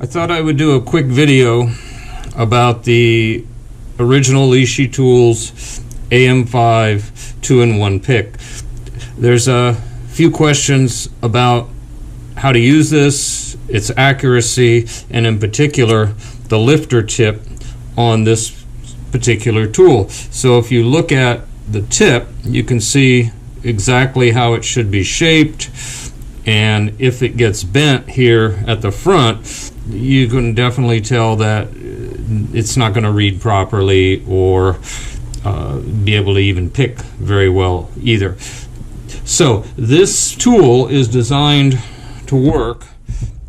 I thought I would do a quick video about the original Lishi Tools AM5 2-in-1 pick. There's a few questions about how to use this, its accuracy, and in particular the lifter tip on this particular tool. So if you look at the tip, you can see exactly how it should be shaped, and if it gets bent here at the front, you can definitely tell that it's not going to read properly or be able to even pick very well either. So this tool is designed to work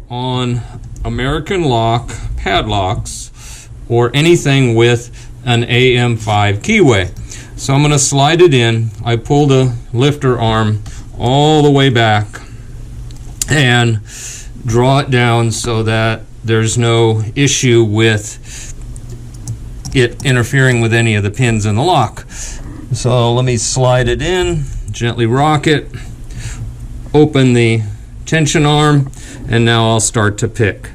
on American lock padlocks or anything with an AM5 keyway. So I'm going to slide it in. I pull the lifter arm all the way back and draw it down so that there's no issue with it interfering with any of the pins in the lock. So let me slide it in, gently rock it, open the tension arm, and now I'll start to pick.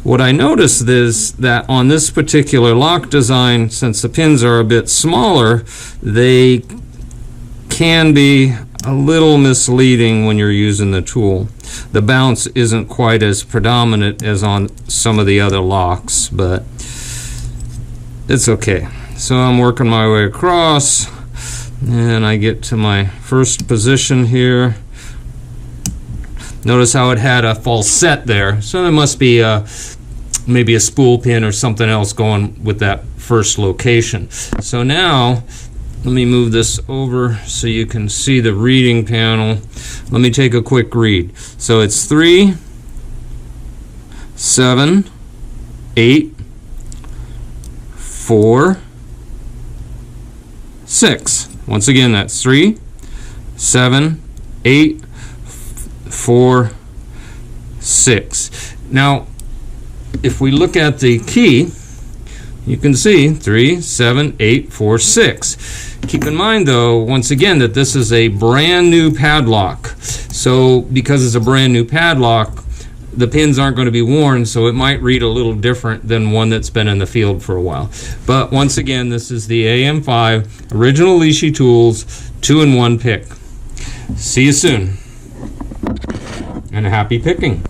What I noticed is that on this particular lock design, since the pins are a bit smaller, they can be a little misleading when you're using the tool. The bounce isn't quite as predominant as on some of the other locks, but it's okay. So I'm working my way across, and I get to my first position here. Notice how it had a falset there, so there must be maybe a spool pin or something else going with that first location. So now let me move this over so you can see the reading panel. Let me take a quick read. So it's 3, 7, 8, 4, 6. Once again, that's 3, 7, 8, 4, 6. Now, if we look at the key, you can see 3, 7, 8, 4, 6. Keep in mind, though, once again, that this is a brand new padlock. So because it's a brand new padlock, the pins aren't going to be worn, so it might read a little different than one that's been in the field for a while. But once again, this is the AM5 original Lishi Tools 2-in-1 pick. See you soon, and happy picking.